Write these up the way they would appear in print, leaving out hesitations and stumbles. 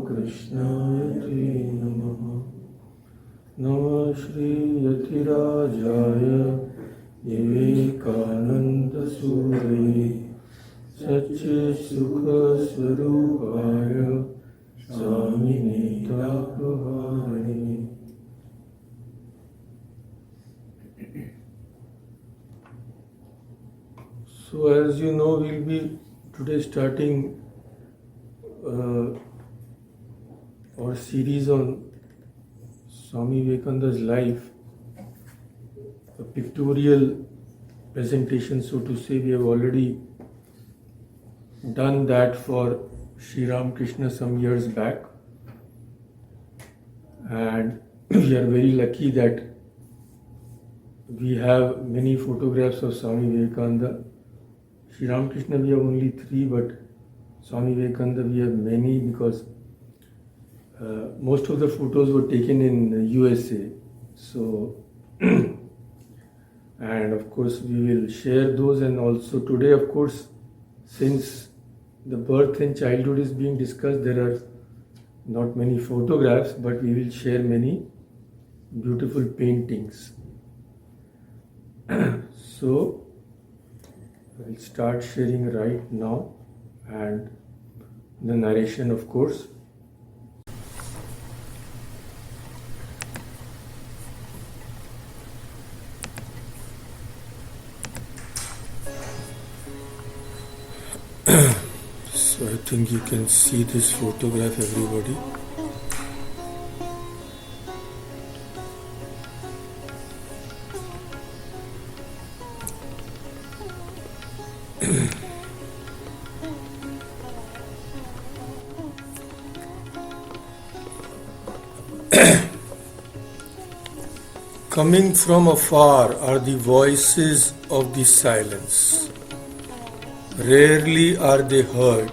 Krishnaya Te Namaha. Namah Shri Yatirajaya Vivekananda Suraye Satya Sukha Swarupaya Swami Vimohananda. So as you know, we'll be today starting our series on Swami Vivekananda's life, a pictorial presentation, so to say. We have already done that for Sri Ramakrishna some years back, and we are very lucky that we have many photographs of Swami Vivekananda. Sri Ramakrishna we have only 3, but Swami Vivekananda we have many, because most of the photos were taken in USA. So, and of course we will share those. And also today, of course, since the birth and childhood is being discussed, there are not many photographs, but we will share many beautiful paintings. So I will start sharing right now, and the narration, of course. So I think you can see this photograph, everybody. Coming from afar are the voices of the silence. Rarely are they heard,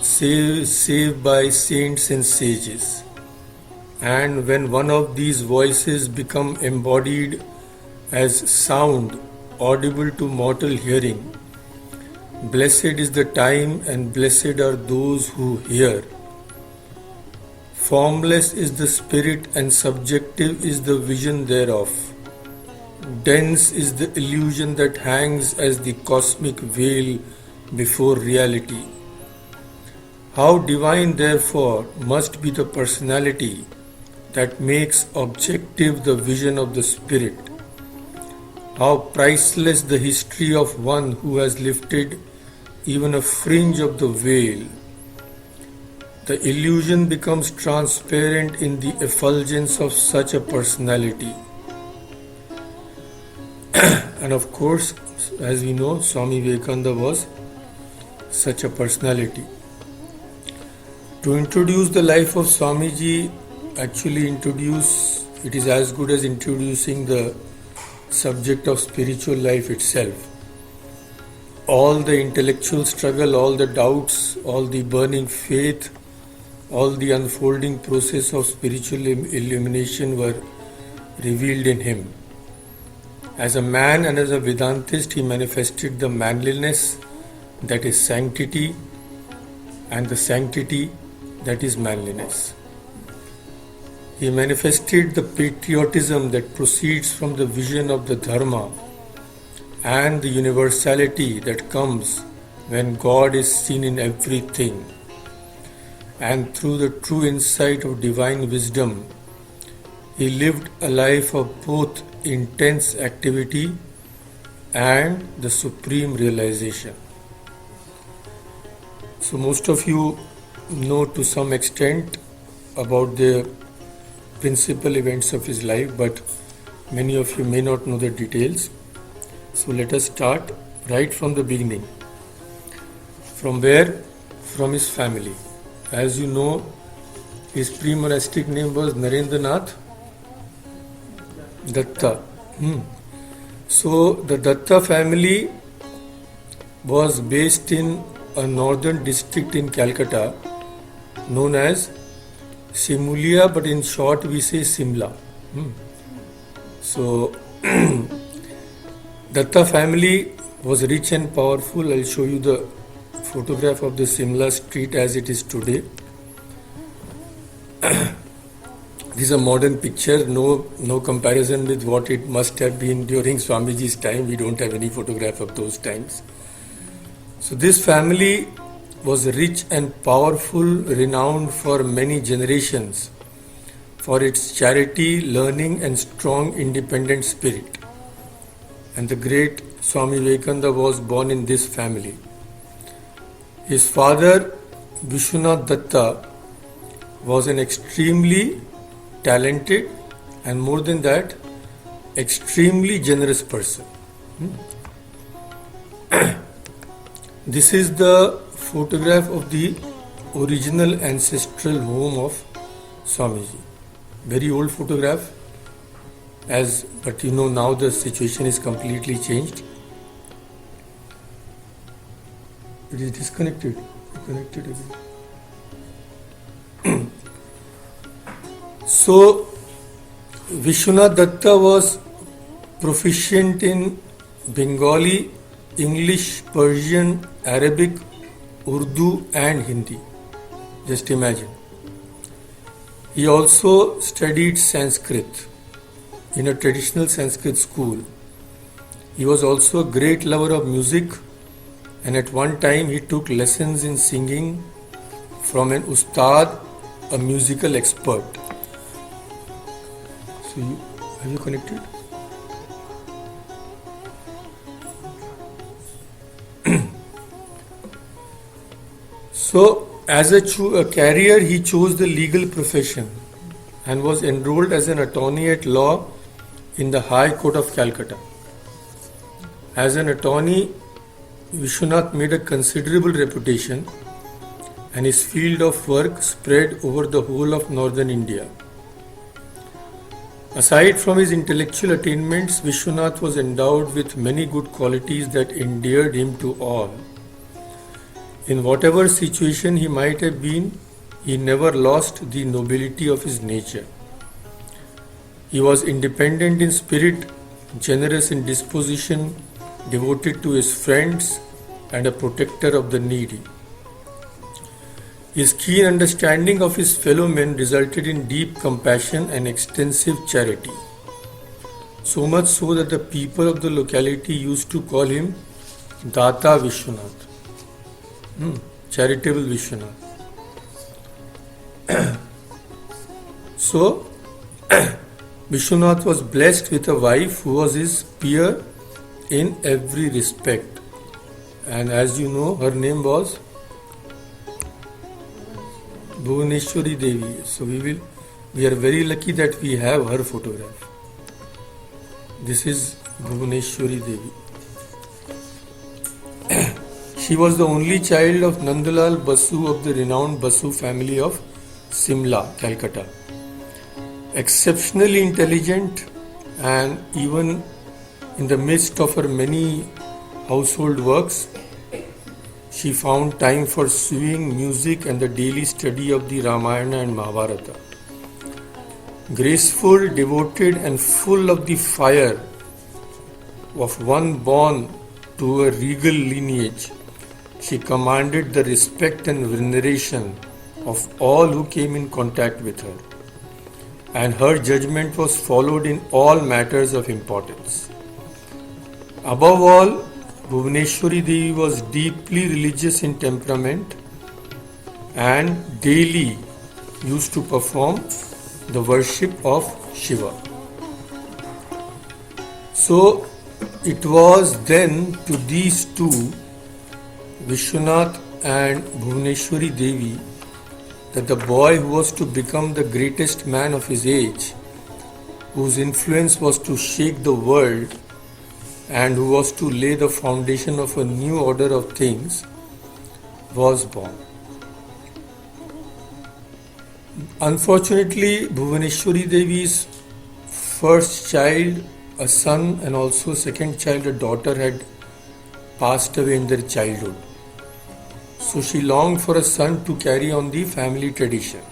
save by saints and sages. And when one of these voices become embodied as sound audible to mortal hearing, blessed is the time and blessed are those who hear. Formless is the spirit and subjective is the vision thereof. Dense is the illusion that hangs as the cosmic veil before reality. How divine, therefore, must be the personality that makes objective the vision of the spirit. How priceless the history of one who has lifted even a fringe of the veil. The illusion becomes transparent in the effulgence of such a personality. And of course, as we know, Swami Vivekananda was such a personality. To introduce the life of Swamiji, it is as good as introducing the subject of spiritual life itself. All the intellectual struggle, all the doubts, all the burning faith, all the unfolding process of spiritual illumination were revealed in him. As a man and as a Vedantist, he manifested the manliness that is sanctity and the sanctity that is manliness. He manifested the patriotism that proceeds from the vision of the Dharma and the universality that comes when God is seen in everything. And through the true insight of divine wisdom, he lived a life of both intense activity and the supreme realization. So most of you know to some extent about the principal events of his life, but many of you may not know the details. So let us start right from the beginning. From where? From his family. As you know, his pre-monastic name was Narendranath Datta. So the Datta family was based in a northern district in Calcutta known as Simulia, but in short we say Simla. So Datta family was rich and powerful. I'll show you the photograph of the Simla street as it is today. This is a modern picture, no comparison with what it must have been during Swamiji's time. We don't have any photograph of those times. So this family was rich and powerful, renowned for many generations for its charity, learning and strong independent spirit. And the great Swami Vivekananda was born in this family. His father, Vishwanath Datta, was an extremely talented and more than that, extremely generous person. This is the photograph of the original ancestral home of Swamiji. Very old photograph, but now the situation is completely changed. It is disconnected. Connected again. So, Vishwanath Datta was proficient in Bengali, English, Persian, Arabic, Urdu and Hindi. Just imagine. He also studied Sanskrit in a traditional Sanskrit school. He was also a great lover of music, and at one time he took lessons in singing from an ustad, a musical expert. So, are you connected? So, as a career, he chose the legal profession and was enrolled as an attorney at law in the High Court of Calcutta. As an attorney, Vishwanath made a considerable reputation and his field of work spread over the whole of northern India. Aside from his intellectual attainments, Vishwanath was endowed with many good qualities that endeared him to all. In whatever situation he might have been, he never lost the nobility of his nature. He was independent in spirit, generous in disposition, devoted to his friends, and a protector of the needy. His keen understanding of his fellow men resulted in deep compassion and extensive charity. So much so that the people of the locality used to call him Data Vishwanath. Charitable Vishwanath. So, Vishwanath was blessed with a wife who was his peer in every respect. And as you know, her name was Bhuvaneshwari Devi. So we are very lucky that we have her photograph. This is Bhuvaneshwari Devi. She was the only child of Nandalal Basu of the renowned Basu family of Simla, Calcutta. Exceptionally intelligent, and even in the midst of her many household works, she found time for sewing, music and the daily study of the Ramayana and Mahabharata. Graceful, devoted and full of the fire of one born to a regal lineage, she commanded the respect and veneration of all who came in contact with her, and her judgment was followed in all matters of importance. Above all, Bhuvaneshwari Devi was deeply religious in temperament and daily used to perform the worship of Shiva. So it was then to these two, Vishwanath and Bhuvaneshwari Devi, that the boy who was to become the greatest man of his age, whose influence was to shake the world and who was to lay the foundation of a new order of things, was born. Unfortunately, Bhuvaneshwari Devi's first child, a son, and also second child, a daughter, had passed away in their childhood. So she longed for a son to carry on the family tradition.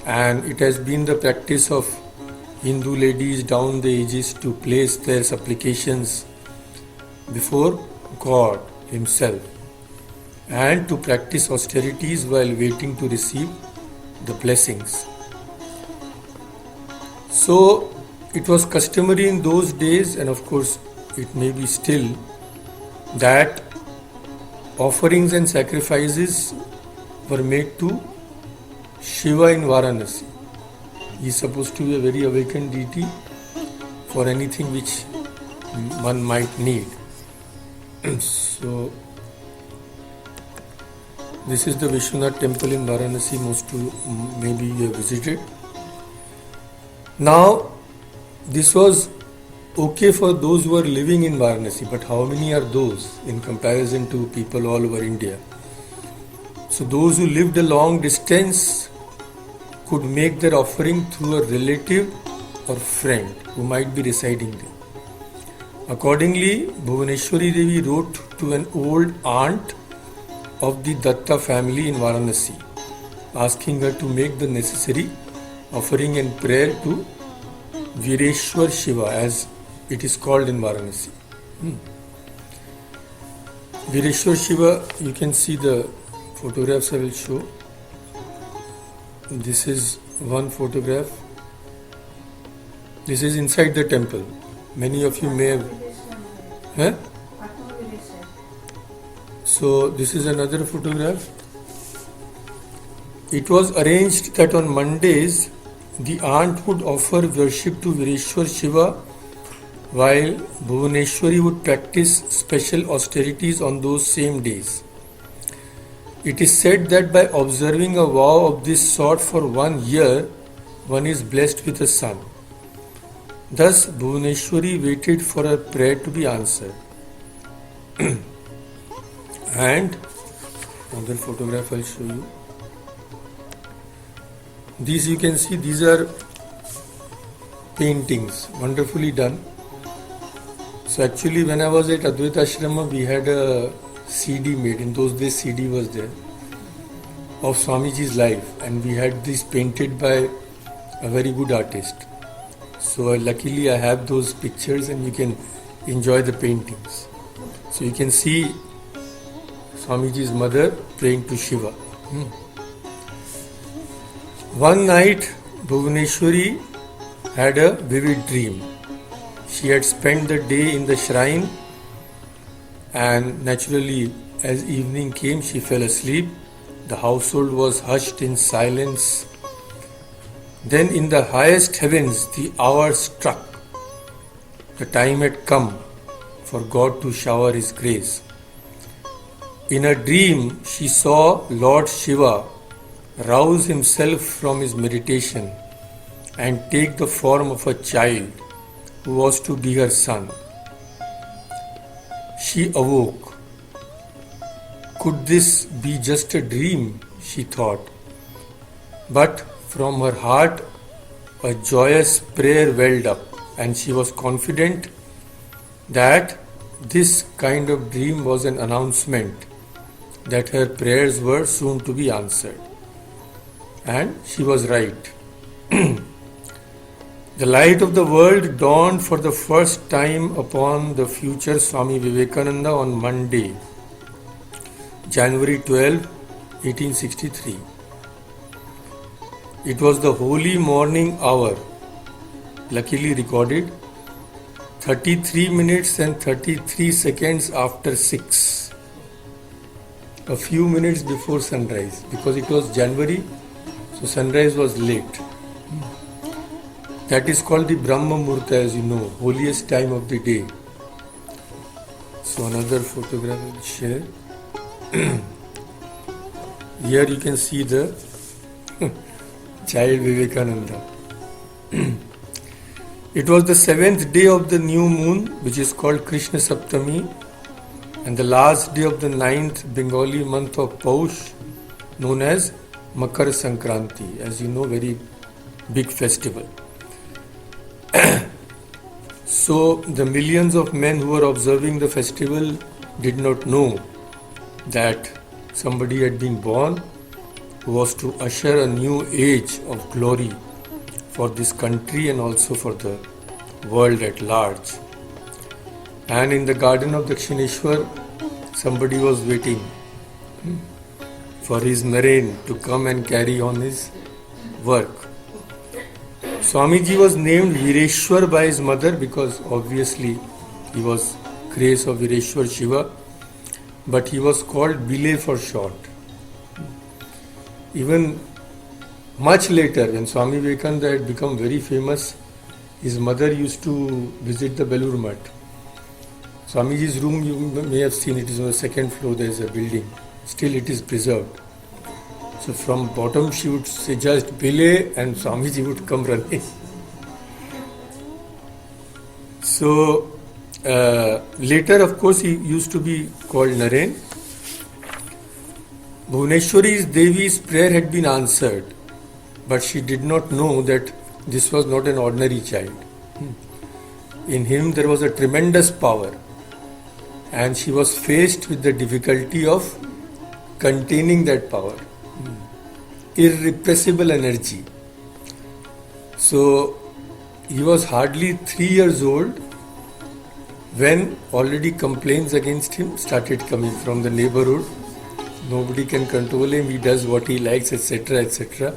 And it has been the practice of Hindu ladies down the ages to place their supplications before God Himself and to practice austerities while waiting to receive the blessings. So it was customary in those days, and of course it may be still, that offerings and sacrifices were made to Shiva in Varanasi. He is supposed to be a very awakened deity for anything which one might need. So this is the Vishwanath temple in Varanasi, most maybe you have visited. Now this was okay for those who are living in Varanasi, but how many are those in comparison to people all over India? So those who lived a long distance could make their offering through a relative or friend who might be residing there. Accordingly, Bhuvaneshwari Devi wrote to an old aunt of the Datta family in Varanasi, asking her to make the necessary offering and prayer to Vireshwar Shiva, as it is called in Varanasi. Vireshwar Shiva, you can see the photographs I will show. This is one photograph. This is inside the temple. Many of you may have. So this is another photograph. It was arranged that on Mondays the aunt would offer worship to Vireshwar Shiva, while Bhuvaneshwari would practice special austerities on those same days. It is said that by observing a vow of this sort for 1 year, one is blessed with a son. Thus, Bhuvaneshwari waited for her prayer to be answered. And another photograph I'll show you. These you can see, these are paintings, wonderfully done. So actually when I was at Advaita Ashrama, we had a CD made. In those days CD was there of Swamiji's life, and we had this painted by a very good artist. So luckily I have those pictures and you can enjoy the paintings. So you can see Swamiji's mother praying to Shiva. One night Bhuvaneshwari had a vivid dream. She had spent the day in the shrine, and naturally as evening came she fell asleep. The household was hushed in silence. Then in the highest heavens the hour struck. The time had come for God to shower His grace. In a dream she saw Lord Shiva rouse himself from his meditation and take the form of a child who was to be her son. She awoke. Could this be just a dream? She thought. But from her heart a joyous prayer welled up, and she was confident that this kind of dream was an announcement that her prayers were soon to be answered. And she was right. The light of the world dawned for the first time upon the future Swami Vivekananda on Monday, January 12, 1863. It was the holy morning hour, luckily recorded, 33 minutes and 33 seconds after 6. A few minutes before sunrise, because it was January, so sunrise was late. That is called the Brahma Murta, as you know, holiest time of the day. So another photograph I will share. Here you can see the child Vivekananda. It was the 7th day of the new moon, which is called Krishna Saptami, and the last day of the 9th Bengali month of Paush, known as Makar Sankranti, as you know, very big festival. So the millions of men who were observing the festival did not know that somebody had been born who was to usher a new age of glory for this country and also for the world at large. And in the garden of Dakshineshwar, somebody was waiting for his marraine to come and carry on his work. Swamiji was named Vireshwar by his mother because obviously he was grace of Vireshwar Shiva, but he was called Bile for short. Even much later, when Swami Vivekananda had become very famous, his mother used to visit the Belur Math. Swamiji's room, you may have seen, it is on the second floor, there is a building. Still it is preserved. So from bottom she would say just Bile and Swamiji would come running. So later, of course, he used to be called Naren. Bhuvaneshwari's Devi's prayer had been answered, but she did not know that this was not an ordinary child. In him there was a tremendous power, and she was faced with the difficulty of containing that power. Irrepressible energy. So he was hardly 3 years old when already complaints against him started coming from the neighborhood. Nobody can control him, he does what he likes, etc., etc.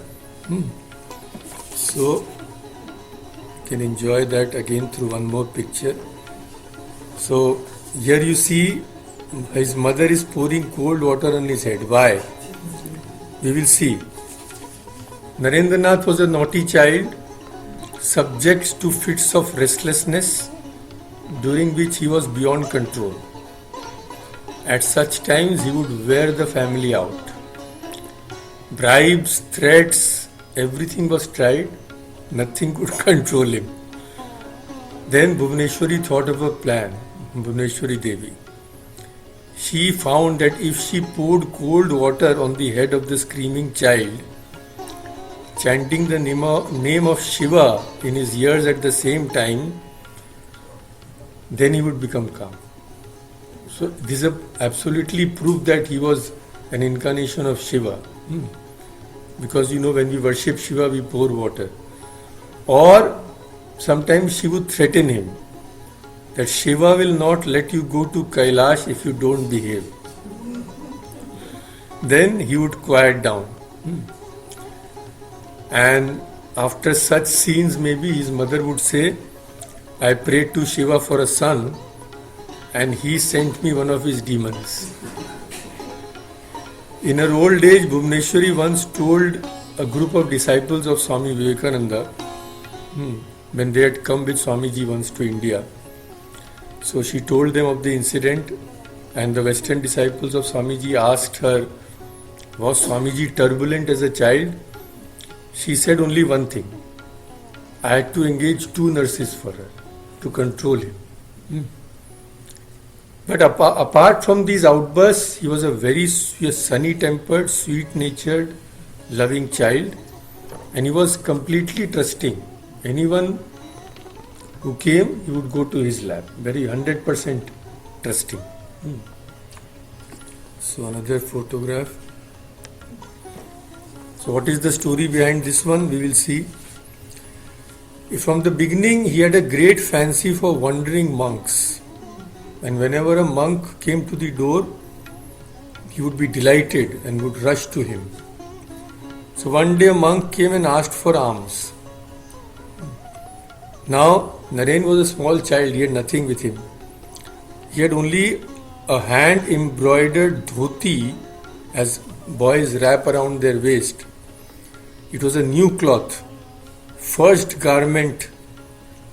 So you can enjoy that again through one more picture. So here you see his mother is pouring cold water on his head. Why? We will see. Narendranath was a naughty child, subject to fits of restlessness, during which he was beyond control. At such times he would wear the family out. Bribes, threats, everything was tried, nothing could control him. Then Bhuvaneshwari thought of a plan, Bhuvaneshwari Devi. She found that if she poured cold water on the head of the screaming child, chanting the name of Shiva in his ears at the same time, then he would become calm. So this is absolutely proof that he was an incarnation of Shiva. Because when we worship Shiva, we pour water. Or sometimes she would threaten him that Shiva will not let you go to Kailash if you don't behave. Then he would quiet down. And after such scenes, maybe his mother would say, I prayed to Shiva for a son and he sent me one of his demons. In her old age, Bhuvaneshwari once told a group of disciples of Swami Vivekananda, when they had come with Swamiji once to India. So she told them of the incident, and the Western disciples of Swamiji asked her, was Swamiji turbulent as a child? She said only one thing, I had to engage 2 nurses for her to control him. But apart from these outbursts, he was a very sunny-tempered, sweet-natured, loving child, and he was completely trusting. Anyone who came, he would go to his lap, very 100% trusting. So another photograph. So what is the story behind this one? We will see. From the beginning, he had a great fancy for wandering monks. And whenever a monk came to the door, he would be delighted and would rush to him. So one day a monk came and asked for alms. Now, Naren was a small child, he had nothing with him. He had only a hand embroidered dhoti, as boys wrap around their waist. It was a new cloth, first garment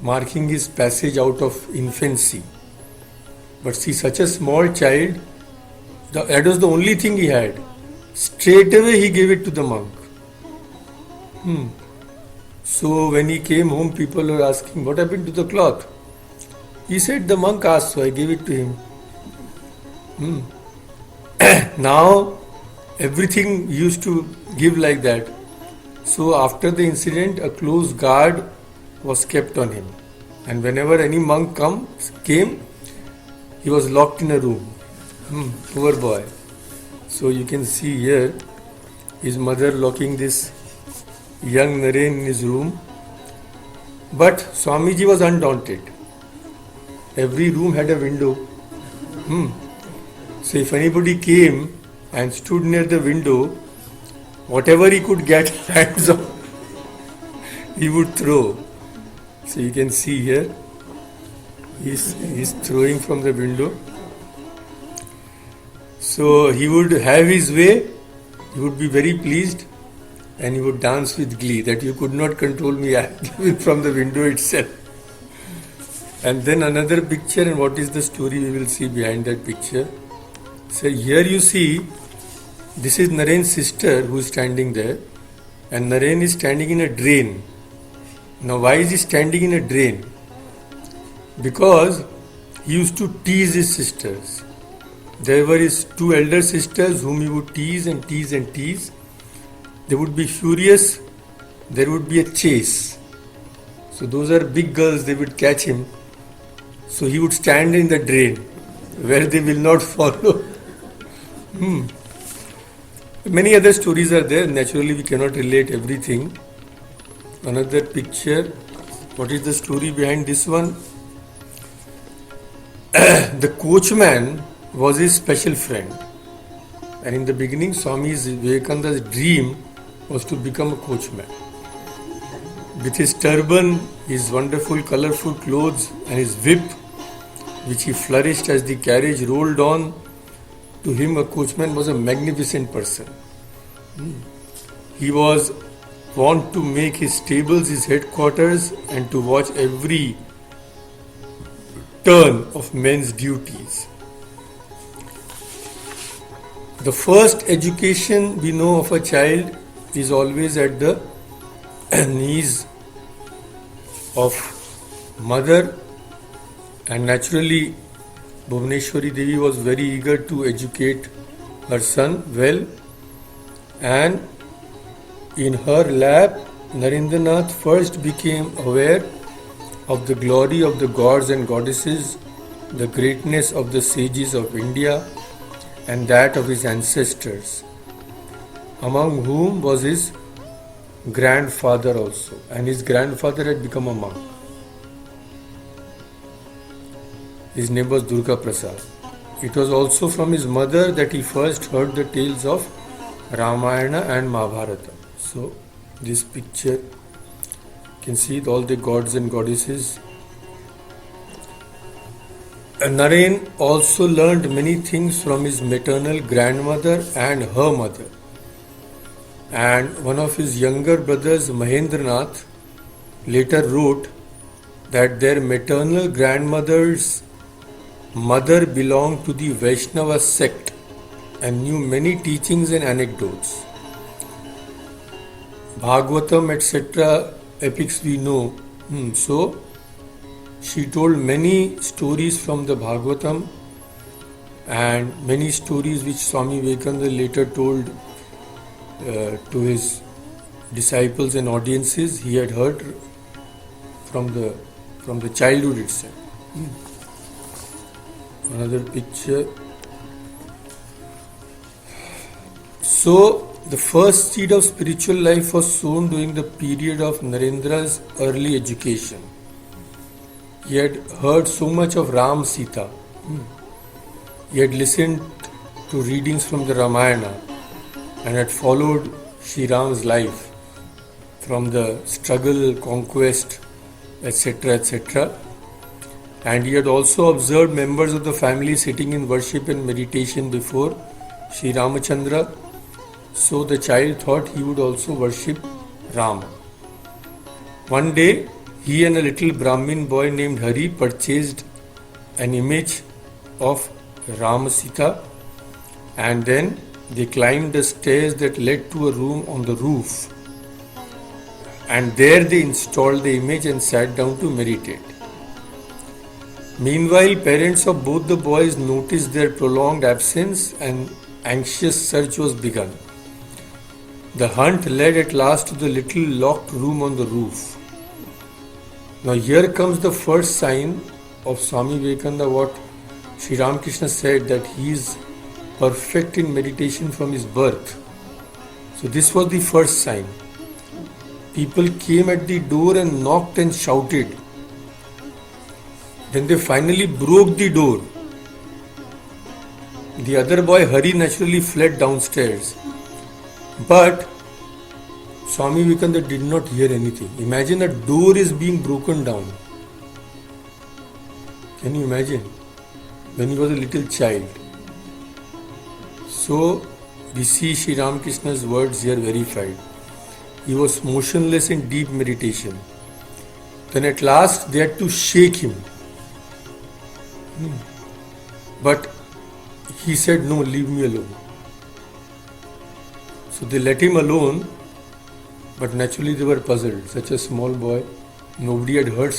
marking his passage out of infancy. But see, such a small child, that was the only thing he had. Straight away he gave it to the monk. So when he came home, people were asking, what happened to the cloth? He said, the monk asked, so I gave it to him. Now, everything he used to give like that. So after the incident, a close guard was kept on him. And whenever any monk came, he was locked in a room. Poor boy. So you can see here, his mother locking this young Naren in his room. But Swamiji was undaunted. Every room had a window. So if anybody came and stood near the window, whatever he could get hands on, he would throw. So you can see here, he's throwing from the window. So he would have his way, he would be very pleased, and he would dance with glee that you could not control me from the window itself. And then another picture, and what is the story we will see behind that picture. So here you see, this is Naren's sister who is standing there, and Naren is standing in a drain. Now why is he standing in a drain? Because he used to tease his sisters. There were his two elder sisters whom he would tease and tease and tease. They would be furious, there would be a chase. So those are big girls, they would catch him. So he would stand in the drain where they will not follow. Many other stories are there. Naturally, we cannot relate everything. Another picture. What is the story behind this one? The coachman was his special friend. And in the beginning, Swami Vivekananda's dream was to become a coachman. With his turban, his wonderful colorful clothes and his whip, which he flourished as the carriage rolled on, to him a coachman was a magnificent person. He was wont to make his stables his headquarters and to watch every turn of men's duties. The first education we know of a child is always at the knees of mother, and naturally Bhuvaneshwari Devi was very eager to educate her son well, and in her lap Narendranath first became aware of the glory of the gods and goddesses, the greatness of the sages of India, and that of his ancestors, among whom was his grandfather also, and his grandfather had become a monk. His name was Durga Prasad. It was also from his mother that he first heard the tales of Ramayana and Mahabharata. So this picture, you can see all the gods and goddesses. Naren also learned many things from his maternal grandmother and her mother. And one of his younger brothers, Mahendranath, later wrote that their maternal grandmother's mother belonged to the Vaishnava sect and knew many teachings and anecdotes. Bhagavatam, etc., epics we know. So, she told many stories from the Bhagavatam and many stories which Swami Vivekananda later told to his disciples and audiences. He had heard from the childhood itself. Another picture. So, the first seed of spiritual life was sown during the period of Narendra's early education. He had heard so much of Ram Sita. He had listened to readings from the Ramayana and had followed Sri Ram's life from the struggle, conquest, etc., etc. And he had also observed members of the family sitting in worship and meditation before Sri Ramachandra. So the child thought he would also worship Rama. One day, he and a little Brahmin boy named Hari purchased an image of Rama Sita, and then they climbed the stairs that led to a room on the roof. And there they installed the image and sat down to meditate. Meanwhile, parents of both the boys noticed their prolonged absence and anxious search was begun. The hunt led at last to the little locked room on the roof. Now here comes the first sign of Swami Vivekananda, what Sri Ramakrishna said, that he is perfect in meditation from his birth. So this was the first sign. People came at the door and knocked and shouted. Then they finally broke the door. The other boy, Hari, naturally fled downstairs. But Swami Vivekananda did not hear anything. Imagine a door is being broken down. Can you imagine? When he was a little child. So, we see Sri Ramakrishna's words here verified. He was motionless in deep meditation. Then at last they had to shake him. But he said, "No, leave me alone." So they let him alone, but naturally they were puzzled. Such a small boy, nobody had heard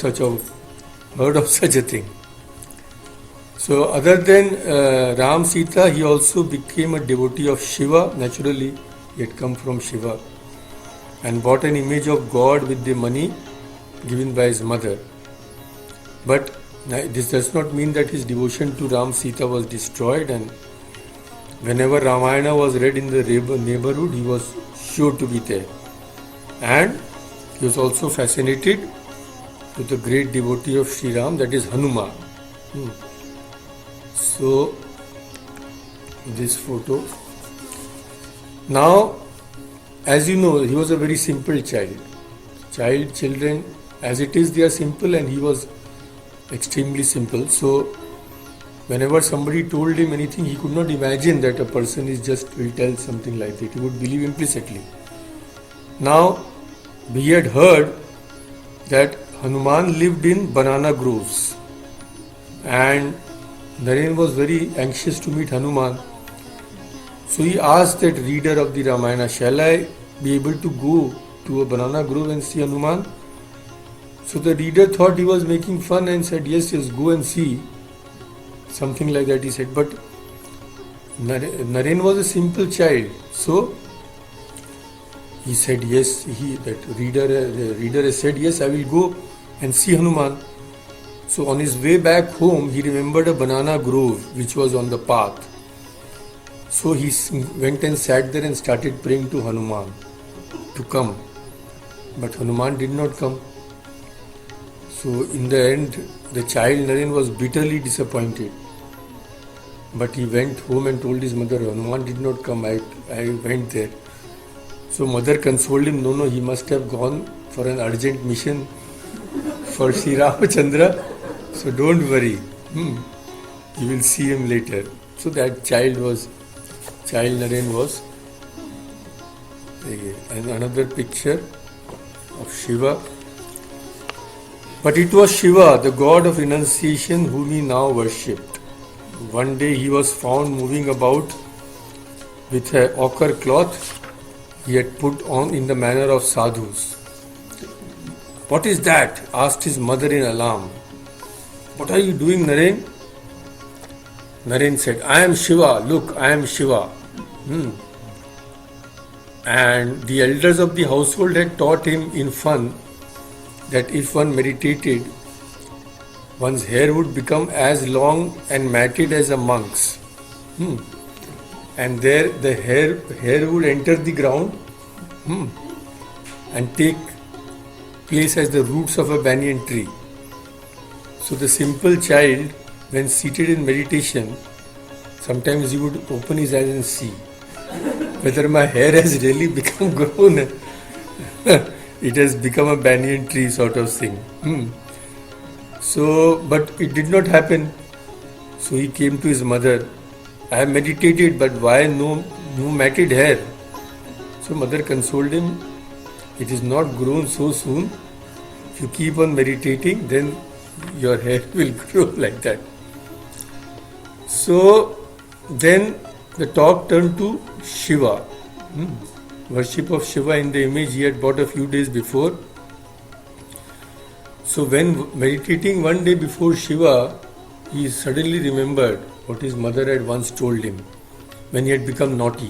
of such a thing. So other than Ram Sita, he also became a devotee of Shiva. Naturally, he had come from Shiva and bought an image of God with the money given by his mother. But this does not mean that his devotion to Ram Sita was destroyed, and whenever Ramayana was read in the neighborhood, he was sure to be there. And he was also fascinated with the great devotee of Sri Ram, that is Hanuman. So, this photo. Now, as you know, he was a very simple child. Children, as it is, they are simple, and he was extremely simple. So, whenever somebody told him anything, he could not imagine that a person will tell something like that. He would believe implicitly. Now, we had heard that Hanuman lived in banana groves, and Naren was very anxious to meet Hanuman. So he asked that reader of the Ramayana, "Shall I be able to go to a banana grove and see Hanuman?" So the reader thought he was making fun and said, yes, go and see. Something like that he said. But Naren was a simple child. So he said yes. The reader has said, yes, I will go and see Hanuman. So on his way back home, he remembered a banana grove which was on the path. So he went and sat there and started praying to Hanuman to come. But Hanuman did not come. So in the end, the child Naren was bitterly disappointed. But he went home and told his mother, Hanuman did not come, I went there. So mother consoled him, no, he must have gone for an urgent mission for Sri Ramachandra. So don't worry, you will see him later. So that child Naren was. And another picture of Shiva. But it was Shiva, the god of renunciation, whom he now worshipped. One day he was found moving about with an ochre cloth he had put on in the manner of sadhus. "What is that?" asked his mother in alarm. "What are you doing, Naren?" Naren said, "I am Shiva, look, I am Shiva." And the elders of the household had taught him in fun that if one meditated, one's hair would become as long and matted as a monk's. And there the hair would enter the ground and take place as the roots of a banyan tree. So the simple child, when seated in meditation, sometimes he would open his eyes and see whether my hair has really become grown. It has become a banyan tree sort of thing. So, but it did not happen. So he came to his mother. "I have meditated, but why no matted hair?" So mother consoled him. "It is not grown so soon. If you keep on meditating, then your hair will grow like that." So then the talk turned to Shiva. Worship of Shiva in the image he had bought a few days before. So when meditating one day before Shiva, he suddenly remembered what his mother had once told him when he had become naughty,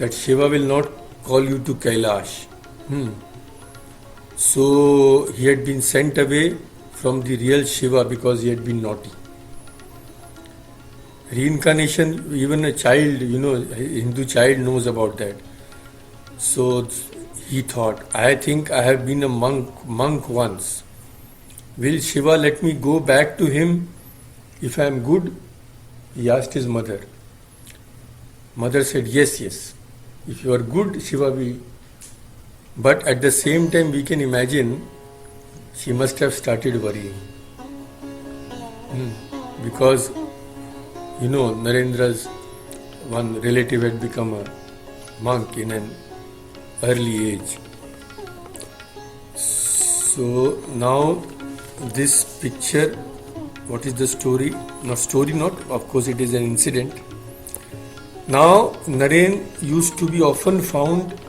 that Shiva will not call you to Kailash. So he had been sent away from the real Shiva because he had been naughty. Reincarnation, even a child, a Hindu child knows about that. So he thought, I think I have been a monk once. Will Shiva let me go back to him if I am good? He asked his mother. Mother said, yes. If you are good, Shiva will But at the same time, we can imagine she must have started worrying. Because, Narendra's one relative had become a monk in an early age. So now this picture, what is the story? Of course it is an incident. Now Naren used to be often found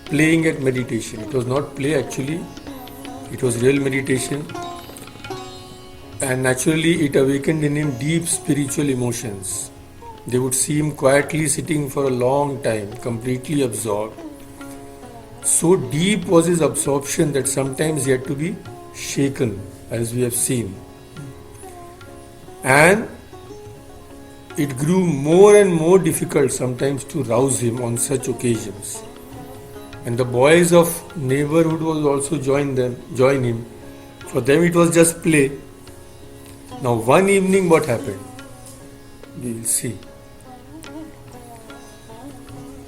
playing at meditation. It was not play actually, it was real meditation. And naturally it awakened in him deep spiritual emotions. They would see him quietly sitting for a long time, completely absorbed. So deep was his absorption that sometimes he had to be shaken, as we have seen. And it grew more and more difficult sometimes to rouse him on such occasions. And the boys of neighborhood would also join him. For them it was just play. Now one evening what happened? We will see.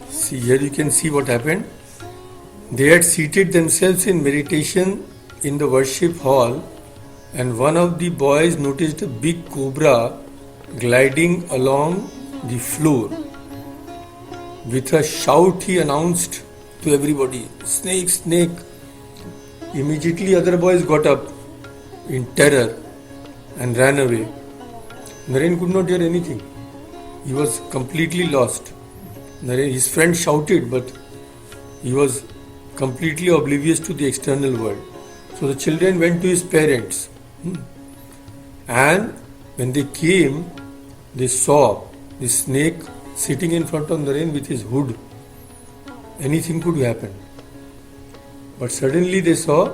See, here you can see what happened. They had seated themselves in meditation in the worship hall, and one of the boys noticed a big cobra gliding along the floor. With a shout he announced to everybody, "Snake, snake!" Immediately other boys got up in terror and ran away. Naren could not hear anything. He was completely lost. His friend shouted, but he was completely oblivious to the external world. So the children went to his parents. And when they came, they saw the snake sitting in front of Naren with his hood. Anything could happen. But suddenly they saw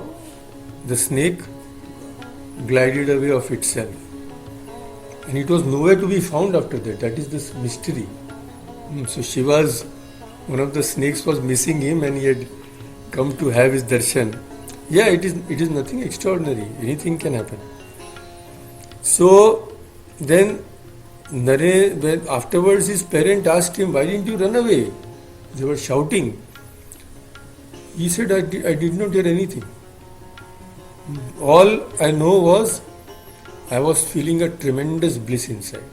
the snake glided away of itself. And it was nowhere to be found after that. That is this mystery. So Shiva's, one of the snakes was missing him and he had come to have his darshan. Yeah, it is nothing extraordinary. Anything can happen. So then when afterwards his parent asked him, "Why didn't you run away?" They were shouting. He said, I did not hear anything. All I know was I was feeling a tremendous bliss inside.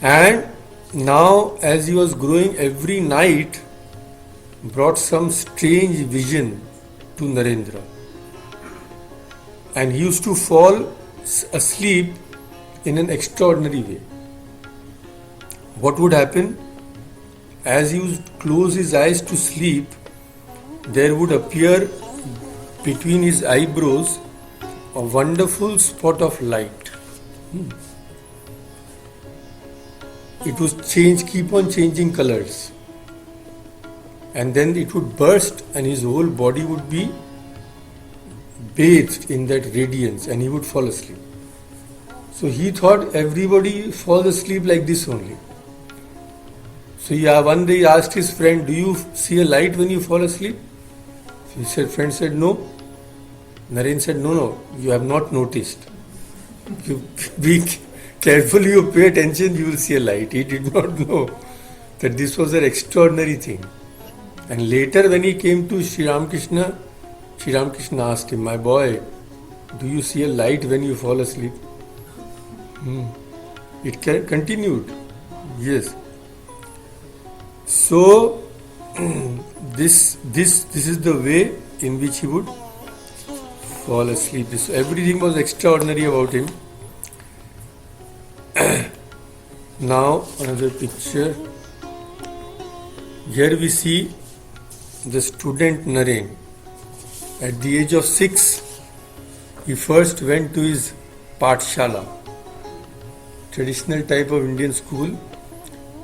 And now as he was growing, every night brought some strange vision to Narendra. And he used to fall asleep in an extraordinary way. What would happen? As he would close his eyes to sleep, there would appear between his eyebrows a wonderful spot of light. It would keep on changing colors. And then it would burst and his whole body would be bathed in that radiance and he would fall asleep. So he thought everybody falls asleep like this only. So one day he asked his friend, "Do you see a light when you fall asleep?" Friend said, "No." Naren said, No, you have not noticed. You be careful, you pay attention, you will see a light. He did not know that this was an extraordinary thing. And later when he came to Sri Ramakrishna asked him, "My boy, do you see a light when you fall asleep?" It continued. Yes. So this is the way in which he would fall asleep. So everything was extraordinary about him. Now another picture. Here we see the student Naren. At the age of 6, he first went to his Pathshala, traditional type of Indian school,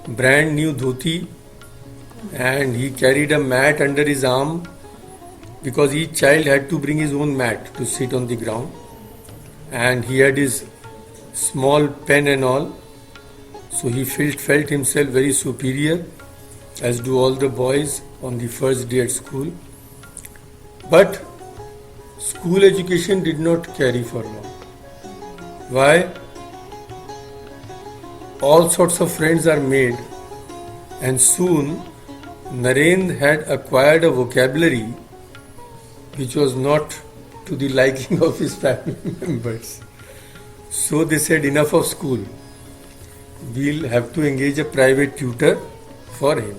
brand new dhoti, and he carried a mat under his arm because each child had to bring his own mat to sit on the ground, and he had his small pen and all. So he felt himself very superior, as do all the boys on the first day at school. But school education did not carry for long. Why? All sorts of friends are made, and soon Naren had acquired a vocabulary which was not to the liking of his family members. So they said, enough of school. We'll have to engage a private tutor for him.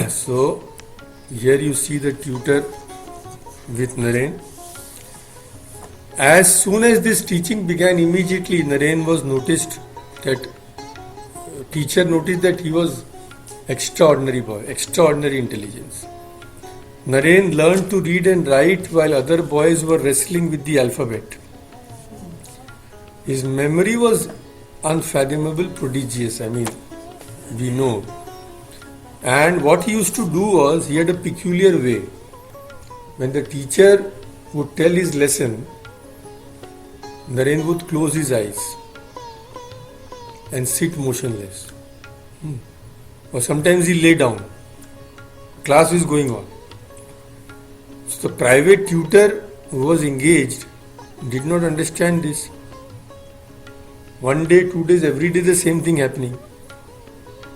So here you see the tutor with Naren. As soon as this teaching began, immediately Naren was noticed that teacher noticed that he was extraordinary boy, extraordinary intelligence. Naren learned to read and write while other boys were wrestling with the alphabet. His memory was unfathomable, prodigious, we know. And what he used to do was, he had a peculiar way. When the teacher would tell his lesson, Naren would close his eyes and sit motionless. Or sometimes he lay down. Class is going on. So the private tutor who was engaged did not understand this. One day, 2 days, every day the same thing happening.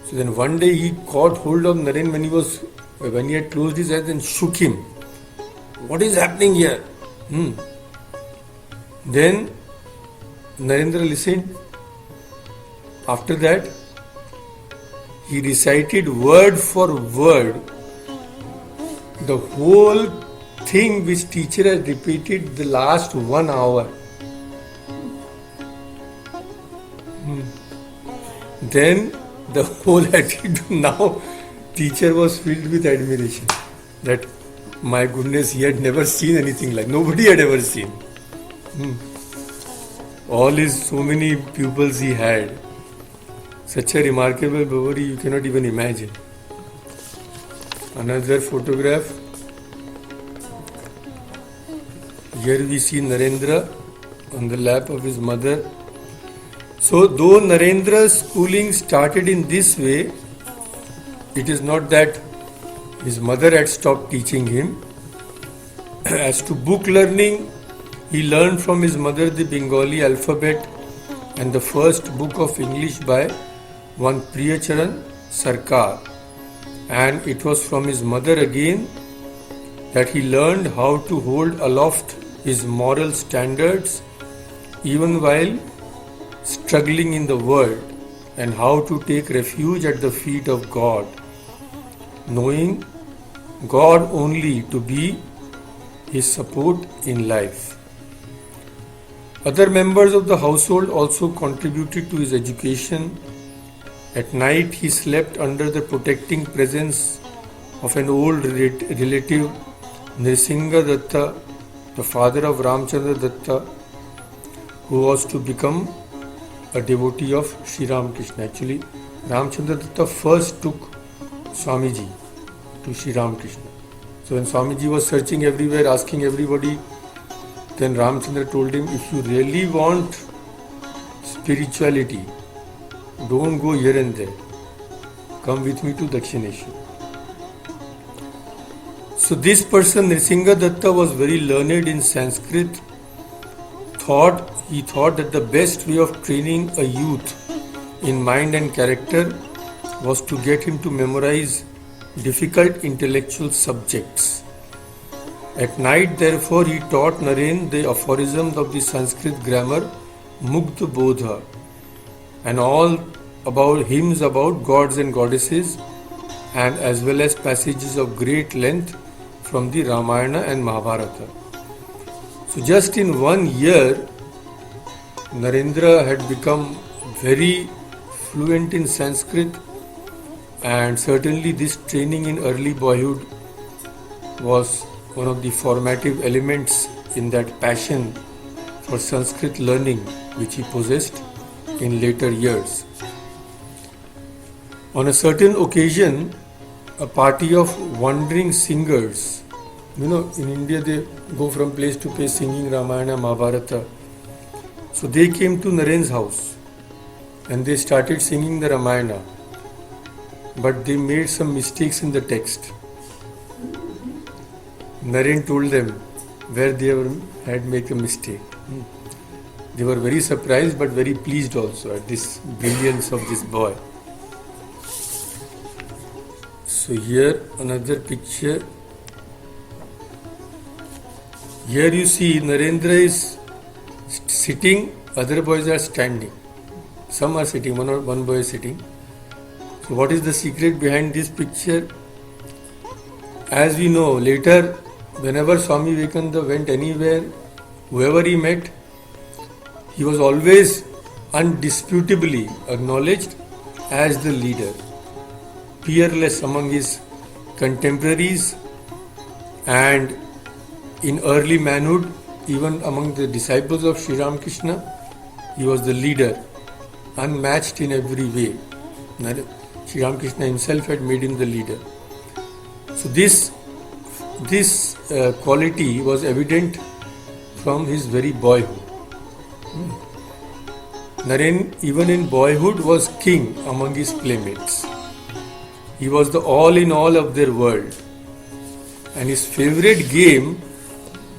So then one day he caught hold of Naren when he had closed his eyes and shook him. What is happening here? Then Narendra listened. After that, he recited word for word the whole thing which teacher had repeated the last 1 hour. Then the whole attitude, now teacher was filled with admiration that, my goodness, he had never seen anything like, nobody had ever seen. So many pupils he had. Such a remarkable memory you cannot even imagine. Another photograph. Here we see Narendra on the lap of his mother. So though Narendra's schooling started in this way, it is not that his mother had stopped teaching him. As to book learning, he learned from his mother the Bengali alphabet and the first book of English by one Priyacharan Sarkar. And it was from his mother again that he learned how to hold aloft his moral standards even while struggling in the world, and how to take refuge at the feet of God, knowing God only to be his support in life. Other members of the household also contributed to his education. At night he slept under the protecting presence of an old relative, Nrisingha Datta, the father of Ramchandra Datta, who was to become a devotee of Sri Ramakrishna. Actually, Ramchandra Datta first took Swamiji to Sri Ramakrishna. So when Swamiji was searching everywhere, asking everybody, then Ramchandra told him, if you really want spirituality, don't go here and there. Come with me to Dakshineshwar. So this person, Nrisingha Datta, was very learned in Sanskrit. He thought that the best way of training a youth in mind and character was to get him to memorize difficult intellectual subjects. At night, therefore, he taught Naren the aphorisms of the Sanskrit grammar Mugdha Bodha and all about hymns about gods and goddesses, and as well as passages of great length from the Ramayana and Mahabharata. So just in 1 year, Narendra had become very fluent in Sanskrit, and certainly this training in early boyhood was one of the formative elements in that passion for Sanskrit learning which he possessed in later years. On a certain occasion, a party of wandering singers, in India they go from place to place singing Ramayana, Mahabharata. So they came to Naren's house and they started singing the Ramayana, but they made some mistakes in the text. Naren told them where they had made a mistake. They were very surprised but very pleased also at this brilliance of this boy. So here another picture. Here you see Narendra is sitting, other boys are standing. Some are sitting, one boy is sitting. So what is the secret behind this picture? As we know, later, whenever Swami Vivekananda went anywhere, whoever he met, he was always undisputably acknowledged as the leader, peerless among his contemporaries, and in early manhood, even among the disciples of Sri Ramakrishna, he was the leader, unmatched in every way. Sri Ramakrishna himself had made him the leader. So this quality was evident from his very boyhood. Naren, even in boyhood, was king among his playmates. He was the all in all of their world. And his favorite game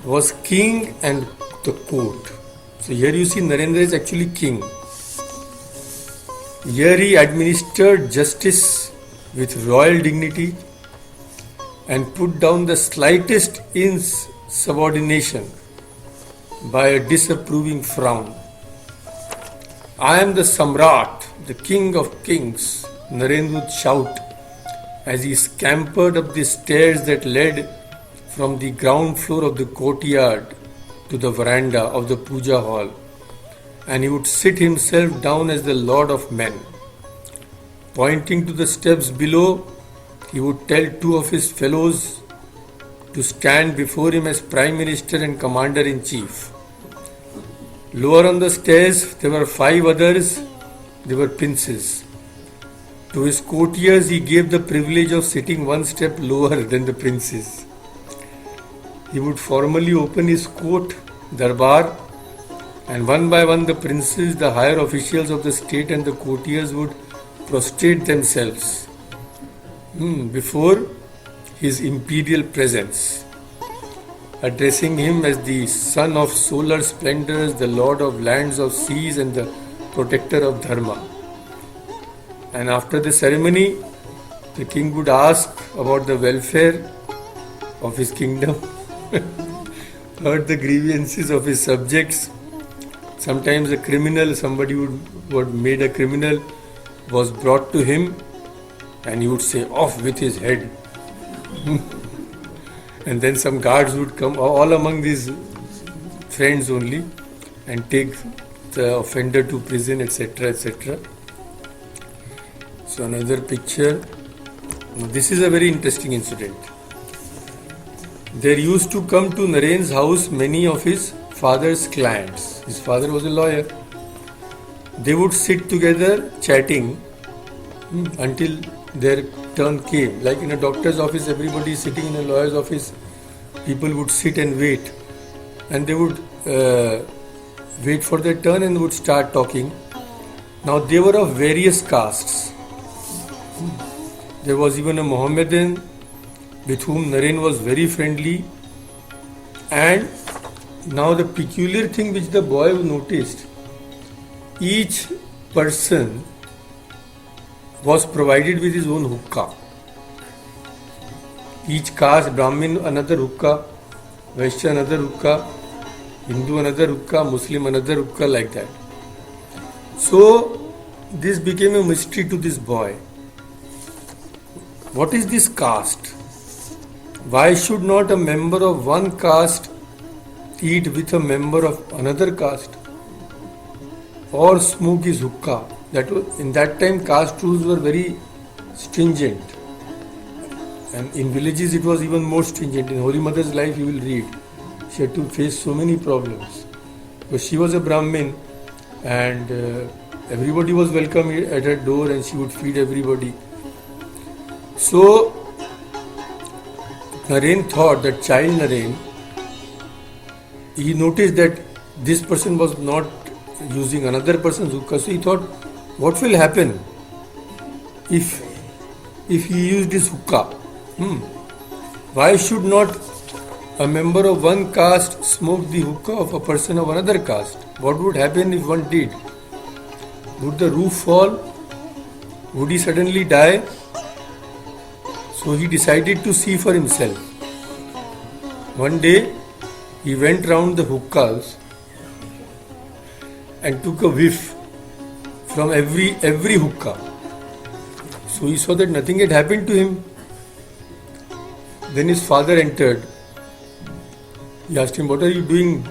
was king and the court. So here you see Narendra is actually king. Here he administered justice with royal dignity and put down the slightest insubordination by a disapproving frown. I am the Samrat, the king of kings, Narendra would shout as he scampered up the stairs that led from the ground floor of the courtyard to the veranda of the puja hall, and he would sit himself down as the lord of men. Pointing to the steps below, he would tell two of his fellows to stand before him as Prime Minister and Commander-in-Chief. Lower on the stairs, there were 5 others, they were princes. To his courtiers, he gave the privilege of sitting one step lower than the princes. He would formally open his court, darbar, and one by one the princes, the higher officials of the state and the courtiers would prostrate themselves before his imperial presence, addressing him as the son of solar splendors, the lord of lands of seas, and the protector of dharma. And after the ceremony, the king would ask about the welfare of his kingdom, heard the grievances of his subjects. Sometimes a criminal, somebody would made a criminal, was brought to him, and he would say, off with his head. And then some guards would come, all among these friends only, and take the offender to prison, etc., etc. So another picture. This is a very interesting incident. There used to come to Naren's house many of his father's clients. His father was a lawyer. They would sit together chatting until their turn came. Like in a doctor's office, everybody is sitting. In a lawyer's office, people would sit and wait. And they would wait for their turn and would start talking. Now they were of various castes. There was even a Mohammedan with whom Naren was very friendly. And now the peculiar thing which the boy noticed, each person was provided with his own hookah. Each caste, Brahmin another hookah, Vaishya another hookah, Hindu another hookah, Muslim another hookah, like that. So this became a mystery to this boy. What is this caste? Why should not a member of one caste eat with a member of another caste? Or smoke his hookah? That was, in that time, caste rules were very stringent. And in villages it was even more stringent. In Holy Mother's life you will read, she had to face so many problems. But she was a Brahmin, and everybody was welcome at her door, and she would feed everybody. So Naren thought that child Naren, he noticed that this person was not using another person's hookah. So he thought, what will happen if he used his hookah? Why should not a member of one caste smoke the hookah of a person of another caste? What would happen if one did? Would the roof fall? Would he suddenly die? So he decided to see for himself. One day he went round the hookahs and took a whiff from every hookah. So he saw that nothing had happened to him. Then his father entered. He asked him, "What are you doing?"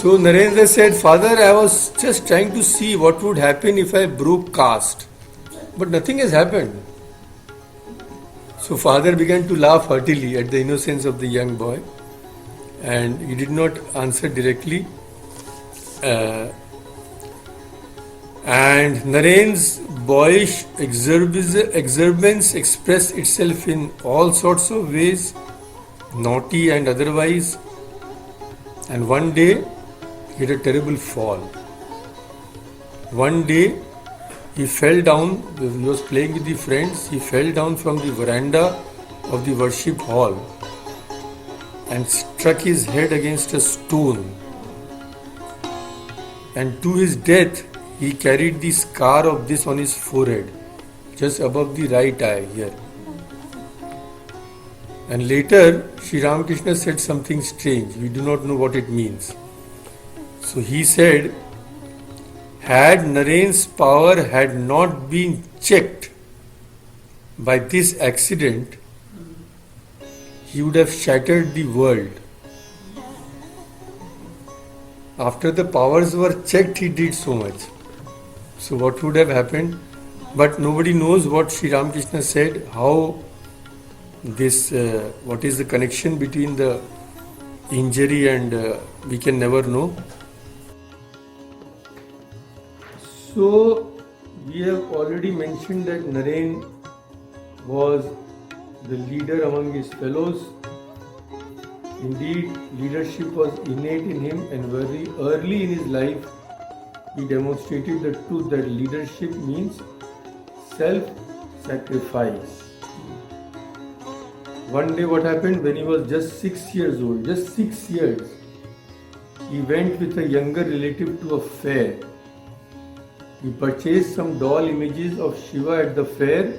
So Narendra said, "Father, I was just trying to see what would happen if I broke caste. But nothing has happened." So father began to laugh heartily at the innocence of the young boy, and he did not answer directly. And Naren's boyish exuberance expressed itself in all sorts of ways, naughty and otherwise. And one day he had a terrible fall. One day he fell down, he was playing with the friends, he fell down from the veranda of the worship hall and struck his head against a stone. And to his death, he carried the scar of this on his forehead, just above the right eye here. And later, Sri Ramakrishna said something strange. We do not know what it means. So he said, had Naren's power had not been checked by this accident, he would have shattered the world. After the powers were checked, he did so much. So what would have happened? But nobody knows what Sri Ramakrishna said, how this, what is the connection between the injury and we can never know. So we have already mentioned that Naren was the leader among his fellows. Indeed, leadership was innate in him, and very early in his life he demonstrated the truth that leadership means self-sacrifice. One day what happened, when he was just 6 years old, just 6 years, he went with a younger relative to a fair. He purchased some doll images of Shiva at the fair,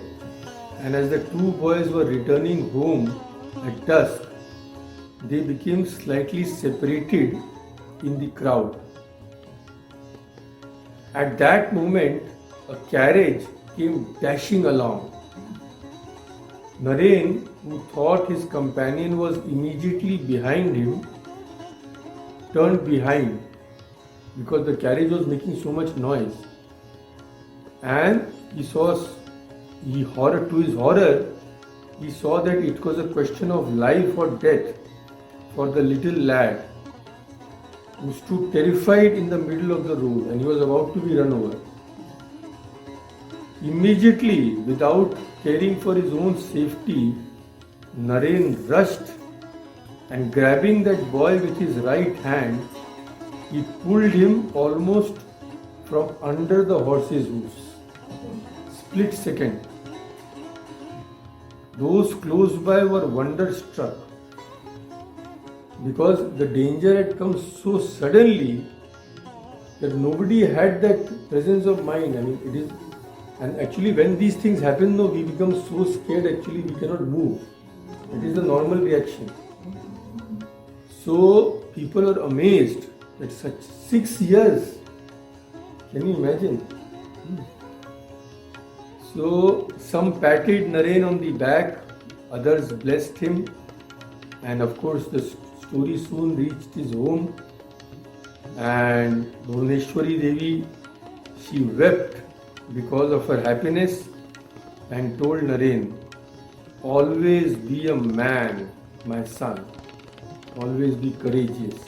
and as the two boys were returning home at dusk, they became slightly separated in the crowd. At that moment, a carriage came dashing along. Naren, who thought his companion was immediately behind him, turned behind because the carriage was making so much noise. And to his horror, he saw that it was a question of life or death for the little lad, who stood terrified in the middle of the road, and he was about to be run over. Immediately, without caring for his own safety, Naren rushed and grabbing that boy with his right hand, he pulled him almost from under the horse's hoofs. Split second. Those close by were wonderstruck, because the danger had come so suddenly that nobody had that presence of mind. I mean, it is, and actually when these things happen, we become so scared, actually we cannot move. It is the normal reaction. So people are amazed that such 6 years, can you imagine? So some patted Naren on the back, others blessed him, and of course the story soon reached his home, and Bhuvaneshwari Devi, she wept because of her happiness and told Naren, "Always be a man, my son. Always be courageous."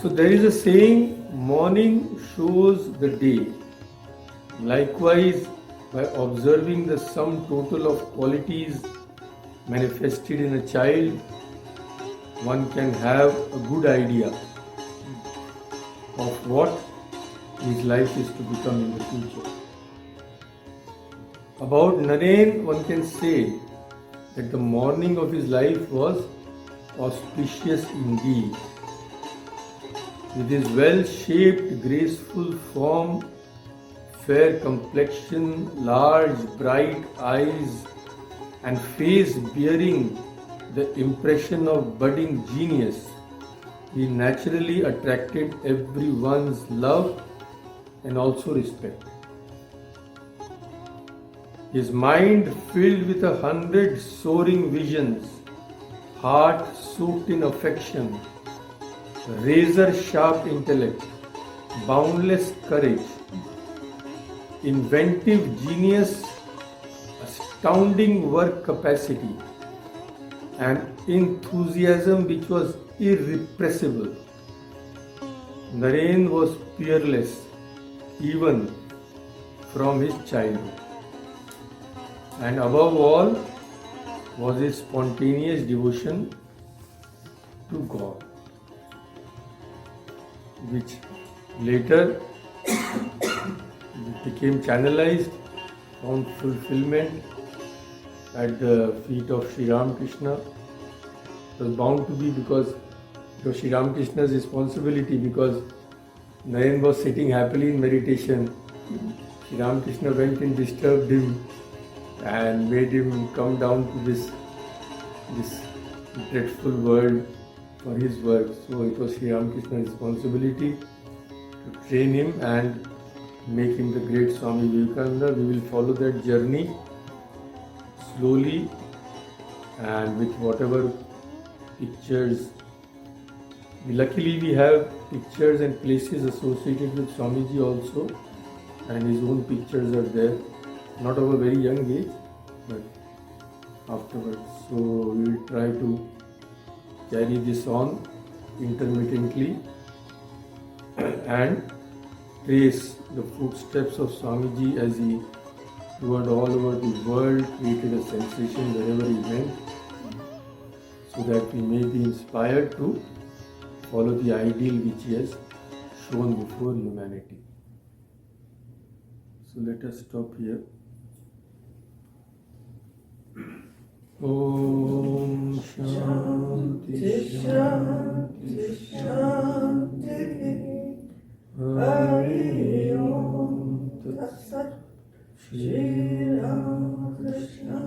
So there is a saying, morning shows the day. Likewise, by observing the sum total of qualities manifested in a child, one can have a good idea of what his life is to become in the future. About Naren, one can say that the morning of his life was auspicious indeed. With his well-shaped, graceful form, fair complexion, large, bright eyes, and face bearing the impression of budding genius, he naturally attracted everyone's love and also respect. His mind filled with 100 soaring visions, heart soaked in affection, razor sharp intellect, boundless courage, inventive genius, astounding work capacity, and enthusiasm which was irrepressible. Naren was fearless even from his childhood. And above all was his spontaneous devotion to God, which later became channelized, found fulfillment at the feet of Sri Ramakrishna. It was bound to be because it was Sri Ramakrishna's responsibility, because Naren was sitting happily in meditation. Sri Ramakrishna went and disturbed him and made him come down to this dreadful world for his work. So it was Sri Ramakrishna's responsibility to train him and make him the great Swami Vivekananda. We will follow that journey slowly and with whatever pictures. Luckily we have pictures and places associated with Swamiji also, and his own pictures are there. Not of a very young age, but afterwards. So we will try to carry this on intermittently and trace the footsteps of Swamiji as he toured all over the world, created a sensation wherever he went, so that we may be inspired to follow the ideal which he has shown before humanity. So let us stop here. Om Shanti Shanti Shanti Hari Om Tat Sat Shri Ram Krishna